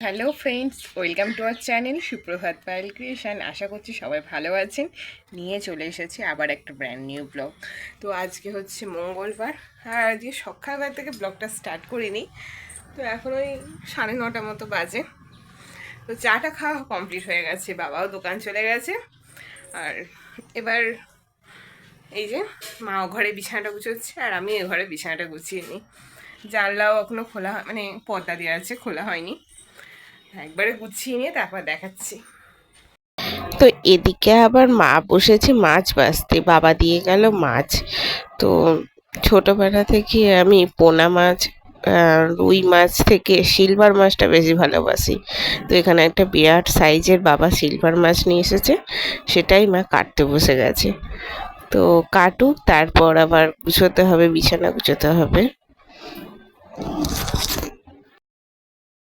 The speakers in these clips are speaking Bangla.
Hello friends, welcome to our channel সুপ্রভাত পায়েল ক্রিয়েশন। আশা করছি সবাই ভালো আছেন। নিয়ে চলে এসেছি আবার একটা ব্র্যান্ড নিউ ব্লগ। তো আজকে হচ্ছে মঙ্গলবার, আর আজকে সকালবেলা থেকে ব্লগটা স্টার্ট করিনি। তো এখন ওই 9:30 মতো বাজে। তো চাটা খাওয়া কমপ্লিট হয়ে গেছে, বাবাও দোকান চলে গেছে। আর এবার এই যে মাও ঘরে বিছানাটা গুছোচ্ছে, আর আমি এ ঘরে বিছানাটা গুছিয়ে নিই। জানলাও এখনও খোলা মানে পর্দা দেওয়া আছে, খোলা হয়নি। একবারে গুছিয়ে নিয়ে তারপর দেখাচ্ছি। তো এদিকে আবার মা বসেছে মাছ ভাজতে, বাবা দিয়ে গেল মাছ। তো ছোটবেলা থেকে আমি পোনা মাছ, রুই মাছ থেকে সিলভার মাছটা বেশি ভালোবাসি। তো এখানে একটা বিরাট সাইজের বাবা সিলভার মাছ নিয়ে এসেছে, সেটাই মা কাটতে বসে গেছে। তো কাটুক, তারপর আবার গুছোতে হবে, বিছানা গুছোতে হবে।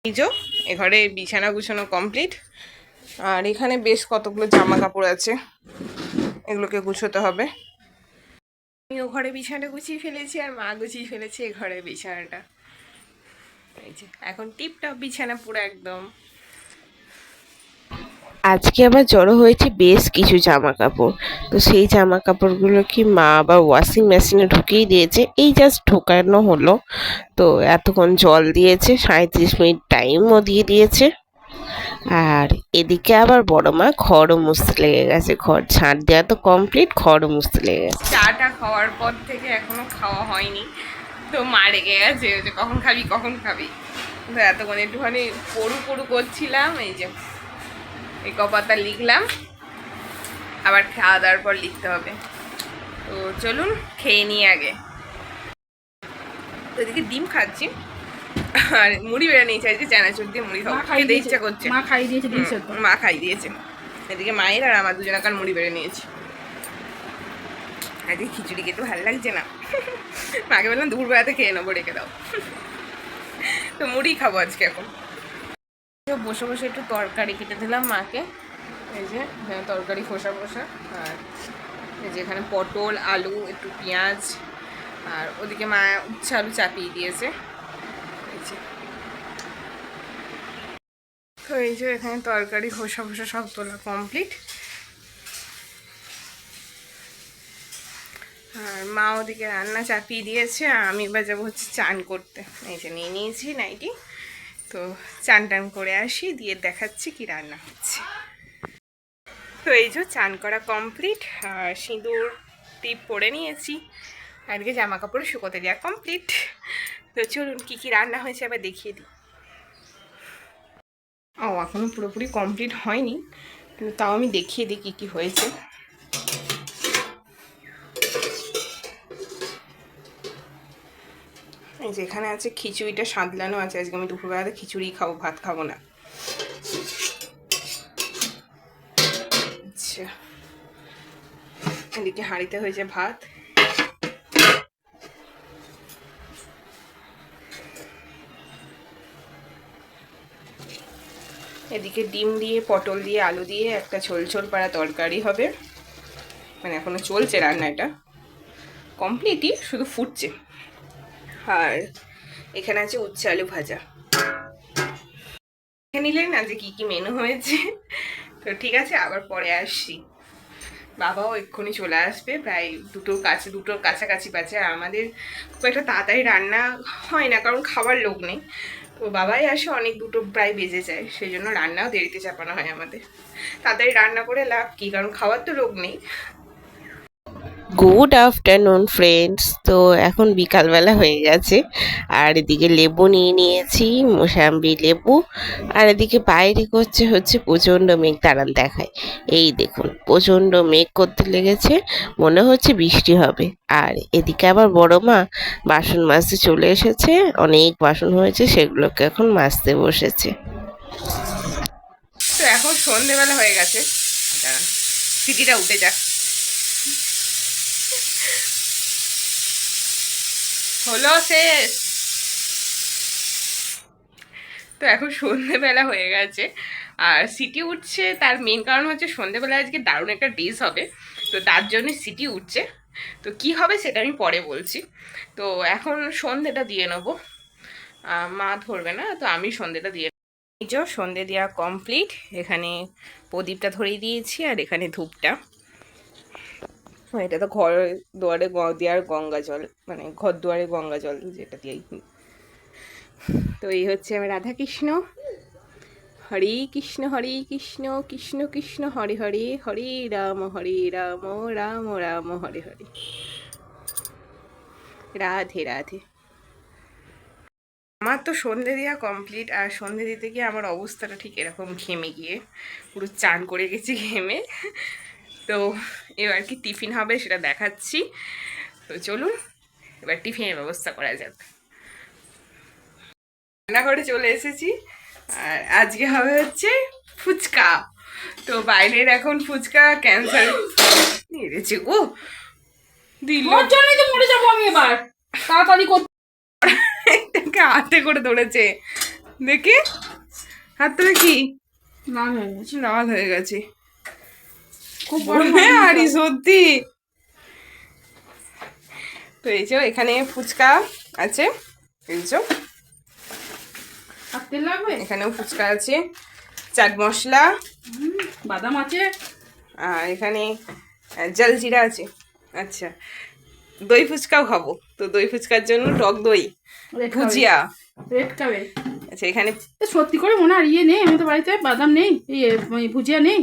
এই যে এ ঘরে বিছানা গুছানো কমপ্লিট, আর এখানে বেশ কতগুলো জামা কাপড় আছে, এগুলোকে গুছোতে হবে। আমি ও ঘরে বিছানাটা গুছিয়ে ফেলেছি, আর মা গুছিয়ে ফেলেছে এ ঘরে বিছানাটা। এই যে এখন টিপটপ বিছানা পুরো একদম। আজকে আবার জড়ো হয়েছে বেশ কিছু জামা কাপড়। তো সেই জামা কাপড়গুলো কি মা আবার ওয়াশিং মেশিনে ঢুকিয়ে দিয়েছে, এই জাস্ট ঢোকানো হলো। তো এতক্ষণ জল দিয়েছে, 37 মিনিট টাইমও দিয়ে দিয়েছে। আর এদিকে আবার বড় মা ঘরও মুছতে লেগে গেছে, ঘর ঝাঁট দেওয়া তো কমপ্লিট, ঘরও মুছতে লেগে গেছে। চাটা খাওয়ার পর থেকে এখনো খাওয়া হয়নি। তো মা রেগে গেছে যে কখন খাবি কখন খাবি। তো এতক্ষণ একটুখানি পড়ু পড়ু করছিলাম। এই যে এই কপাতা লিখলাম, আবার খাওয়া দাওয়ার পর লিখতে হবে। তো চলুন খেয়ে নিই আগে। তো এদিকে ডিম খাচ্ছি, আর মুড়ি বেড়ে নিয়েছে। আজকে চানাচুর দিয়ে মুড়ি খাবো, খেতে ইচ্ছা করছে। মা খাইয়ে দিয়েছে ডিম সেদ্ধ। মা খাই দিয়েছে। এদিকে মায়ের আর আমার দুজনাকার মুড়ি বেড়ে নিয়েছি। আজকে খিচুড়ি খেতে ভালো লাগছে না, মাকে বললাম দুপুরবেলাতে খেয়ে নেবো, রেখে দাও। তো মুড়ি খাবো আজকে এখন। বসে বসে একটু তরকারি কেটে দিলাম মাকে। এই যে তরকারি খোসা খোসা, আর এই যে এখানে পটল আলু একটু পেঁয়াজ, আর ওদিকে মা উচ্ছে আলু চাপিয়ে দিয়েছে। এই যে তো এই যে এখানে তরকারি খোসা খোসা সব তোলা কমপ্লিট। আর মা ওদিকে রান্না চাপিয়ে দিয়েছে, আর আমি এবার যাবো হচ্ছে চান করতে। এই যে নিয়ে নিয়েছি নাইটি। তো চান টান করে আসি, দিয়ে দেখাচ্ছি কি রান্না হচ্ছে। তো এই যে চান করা কমপ্লিট, আর সিঁদুর টিপ পরে নিয়েছি, আজকে জামা কাপড় শুকোতে দেওয়া কমপ্লিট। তো চলুন কী কী রান্না হয়েছে আবার দেখিয়ে দিই। ও এখনও পুরোপুরি কমপ্লিট হয়নি, কিন্তু তাও আমি দেখিয়ে দিই কী কী হয়েছে। এই যে এখানে আছে খিচুড়িটা সাঁতলানো আছে, আজকে আমি দুপুরবেলাতে খিচুড়ি খাবো, ভাত খাবো না। আচ্ছা, এদিকে হাঁড়িতে হয়েছে ভাত। এদিকে ডিম দিয়ে পটল দিয়ে আলু দিয়ে একটা ঝোল ঝোল পাড়া তরকারি হবে, মানে এখনো চলছে রান্না, এটা কমপ্লিটই, শুধু ফুটছে। আর এখানে আছে উচ্ছে আলু ভাজা। দেখে নিলেন না যে কী কী মেনু হয়েছে। তো ঠিক আছে, আবার পরে আসছি। বাবাও এক্ষুনি চলে আসবে, প্রায় দুটোর কাছাকাছি বাজে। আর আমাদের খুব একটা তাড়াতাড়ি রান্না হয় না, কারণ খাবার লোক নেই। তো বাবাই আসে অনেক, দুটো প্রায় বেজে যায়, সেই জন্য রান্নাও দেরিতে চাপানো হয় আমাদের। তাড়াতাড়ি রান্না করে লাভ কী, কারণ খাওয়ার তো লোক নেই। Good afternoon friends. তো এখন বিকালবেলা হয়ে গেছে, আর এদিকে লেবু নিয়ে নিয়েছি, মোসাম্বি লেবু। আর এদিকে বাইরে হচ্ছে প্রচণ্ড মেঘ দাঁড়ান দেখায়। এই দেখুন প্রচণ্ড মেঘ করতে লেগেছে, মনে হচ্ছে বৃষ্টি হবে। আর এদিকে আবার বড় মা বাসন মাজতে চলে এসেছে, অনেক বাসন হয়েছে, সেগুলোকে এখন মাজতে বসেছে। তো এখন সন্ধেবেলা হয়ে গেছে, দাঁড়ান সিটিটা উঠে যাক। হলো শেষ। তো এখন সন্ধেবেলা হয়ে গেছে, আর সিটি উঠছে। তার মেন কারণ হচ্ছে সন্ধেবেলা আজকে দারুণ একটা ড্রেস হবে, তো তার জন্য সিটি উঠছে। তো কি হবে সেটা আমি পরে বলছি। তো এখন সন্ধেটা দিয়ে নেবো, মা ধরবে না, তো আমি সন্ধেটা দিয়ে এই যে সন্ধে দেওয়া কমপ্লিট, এখানে প্রদীপটা ধরিয়ে দিয়েছি আর এখানে ধূপটা। এটা তো ঘর দুয়ারে দেওয়ার গঙ্গা জল, মানে ঘর দুয়ারে গঙ্গা জল যেটা দিয়েই। তো এই হচ্ছে আমার রাধা কৃষ্ণ। হরে কৃষ্ণ কৃষ্ণ কৃষ্ণ হরে হরে, হরে রাম রাম রাম হরে হরে। রাধে রাধে। আমার তো সন্ধে দেওয়া কমপ্লিট, আর সন্ধে দিতে গিয়ে আমার অবস্থাটা ঠিক এরকম, ঘেমে গিয়ে পুরো চান করে গেছি ঘেমে। তো এবার কি টিফিন হবে সেটা দেখাচ্ছি। তো চলুন এবার টিফিনের ব্যবস্থা করা যাক। রান্নাঘরে চলে এসেছি, আর আজকে হবে হচ্ছে ফুচকা। তো বাইরের এখন ফুচকা ক্যান্সার মেরেছে গো, দিল জন্যই তো মরে যাবো আমি এবার, তাড়াতাড়ি করতে। এটাকে হাতে করে ধরেছে, দেখি হাতটা দেখি লাল হয়ে গেছে, লাল হয়ে গেছে খুব বড় আরে সত্যি। তো এই যে এখানে ফুচকা আছে, এই যে আর তেল লাগবে, এখানেও ফুচকা আছে, চাট মশলা, বাদাম আছে, আর এখানে জলজিরা আছে। আচ্ছা, দই ফুচকাও খাবো, তো দই ফুচকার জন্য টক দই, ভুজিয়া। রেড খাবে। আচ্ছা এখানে সত্যি করে মনে আর ইয়ে নেই আমাদের বাড়িতে, বাদাম নেই, এই ভুজিয়া নেই,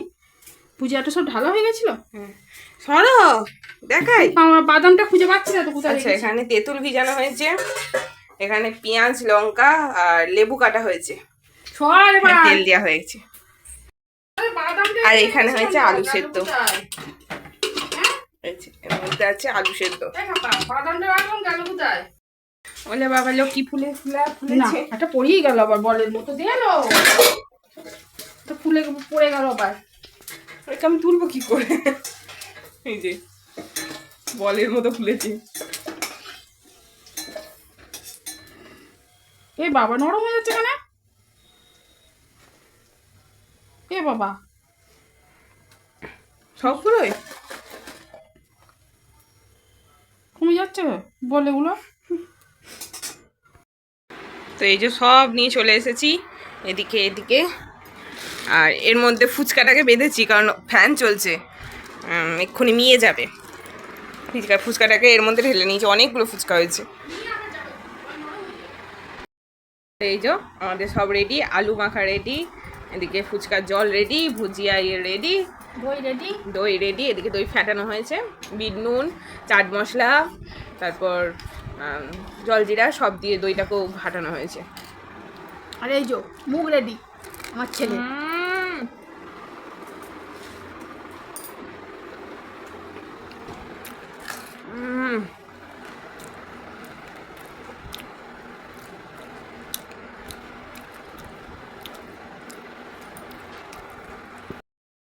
ভুজিয়াটা সব ঢালা হয়ে গেছিল। সরো দেখাই, আমার বাদামটা খুঁজে পাচ্ছি না তো কোথায়। আচ্ছা এখানে তেঁতুল ভিজানো হয়েছে, এখানে পেঁয়াজ লঙ্কা আর লেবু কাটা হয়েছে, সর এবার, তেল দেওয়া হয়েছে, বাদামটা আর এখানে হয়েছে আলু সেদ্ধ। কোথায়? এর মধ্যে আছে আলু সেদ্ধ। বাদামটা রাখলাম, গেল কোথায়? বলে বাবা লোক কি ফুলে না, ফুলেছে, একটা পড়েই গেল আবার, বলের মতো দিয়ে এলো তো, ফুলে পড়ে গেল আবার। ওইটা আমি তুলবো কি করে, এই যে বলের মতো ফুলেছে। এ বাবা, নরম হয়ে যাচ্ছে কেন? এ বাবা, সবগুলোই কমে যাচ্ছে বলে এগুলো। তো এই যে সব নিয়ে চলে এসেছি এদিকে এদিকে, আর এর মধ্যে ফুচকাটাকে বেঁধেছি কারণ ফ্যান চলছে, এক্ষুনি নিয়ে যাবে। ফুচকাটাকে এর মধ্যে ঢেলে নিয়েছি, অনেকগুলো ফুচকা হয়েছে। এই যে আমাদের সব রেডি, আলু মাখা রেডি, এদিকে ফুচকার জল রেডি, ভুজিয়া রেডি, দই রেডি, দই রেডি, এদিকে দই ফ্যাটানো হয়েছে, বিট নুন, চাট মশলা, তারপর জলজিরা সব দিয়ে দইটাকেও ফাটানো হয়েছে। আর এই যে মুগ রেডি আমার ছেলে।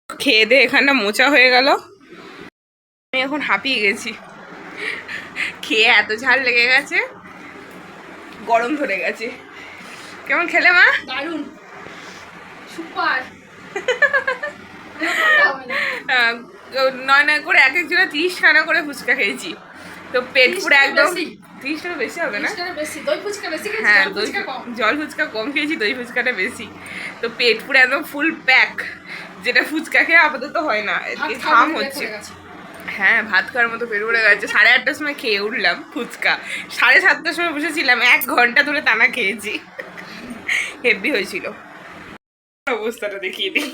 খেয়ে দিয়ে এখানটা মোচা হয়ে গেল, আমি এখন হাঁপিয়ে গেছি, খেয়ে এত ঝাল লেগে গেছে, গরম ধরে গেছে। কেমন খেলে মা? দারুন, সুপার। নয় নয় করে এক একজনে 30 খানা করে ফুচকা খেয়েছি, তো পেট পুরো একদম। 30 টাকা বেশি হবে না? হ্যাঁ, জল ফুচকা কম খেয়েছি, দই ফুচকাটা বেশি। তো পেট পুরো একদম ফুল প্যাক, যেটা ফুচকা খেয়ে আপাতত হয় না, ঘাম হচ্ছে। হ্যাঁ, ভাত খাওয়ার মতো পেট ভরে গেছে। 8:30টার সময় খেয়ে উঠলাম ফুচকা, 7:30টার সময় বসেছিলাম, 1 ঘন্টা ধরে টানা খেয়েছি, হেভি হয়েছিল। অবস্থাটা দেখিয়ে দিই,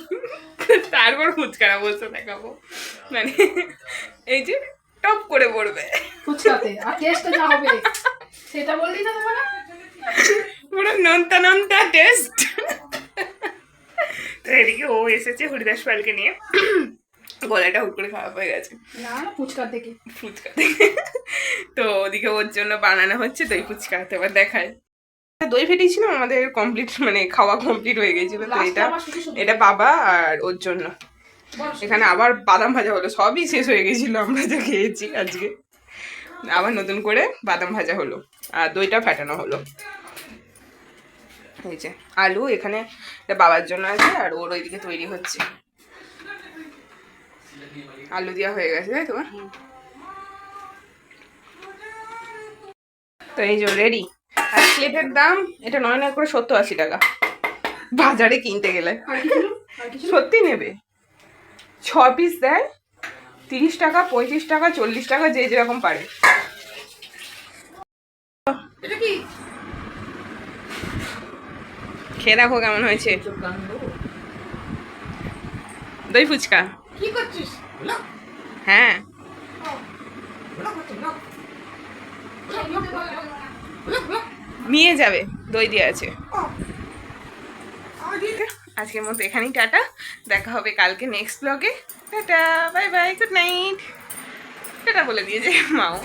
তারপর ফুচকার অবস্থা দেখাবো, মানে এই যে টপ করে পড়বে ফুচকাতে, আর টেস্টটা যা হবে সেটা বললি না তোমরা, পুরো নোনতা নোনতা টেস্ট। তো এদিকে ও এসেছে হরিদাস পালকে নিয়ে, গলাটা হুট করে খারাপ হয়ে গেছে না ফুচকা থেকে, ফুচকা থেকে। তো ওদিকে ওর জন্য বানানো হচ্ছে দই ফুচকা, তো এবার দেখায়। দই ফেটেছিল আমাদের কমপ্লিট, মানে খাওয়া কমপ্লিট হয়ে গেছিল। তো এটা বাবা আর ওর জন্য। এখানে আবার বাদাম ভাজা হলো, সবই শেষ হয়ে গেছিল আমরা যা খেয়েছি আজকে, আবার নতুন করে বাদাম ভাজা হলো আর দইটা ফাটানো হলো। এই যে আলু এখানে এটা বাবার জন্য আছে, আর ওর ওইদিকে তৈরি হচ্ছে, আলু দেওয়া হয়ে গেছে তাই তোমার। তো এই যে রেডি। আর প্লেটের দাম এটা 9 করে 70-80 টাকা, বাজারে কিনতে গেলে আর কি ছিল? আর কি ছিল? সত্যি নেবে 6 পিস দেয় 30 টাকা 35 টাকা 40 টাকা যে যেরকম পারে। এটা কি? খেয়ে দেখো কেমন হয়েছে দই ফুচকা। কি করছিস? হ্যাঁ নিয়ে যাবে, দই দিয়ে আছে। আজকের মতো এখানেই টাটা, দেখা হবে কালকে নেক্সট ব্লগে। Tata bye bye good night. Tata বলে দিয়েছে মাও।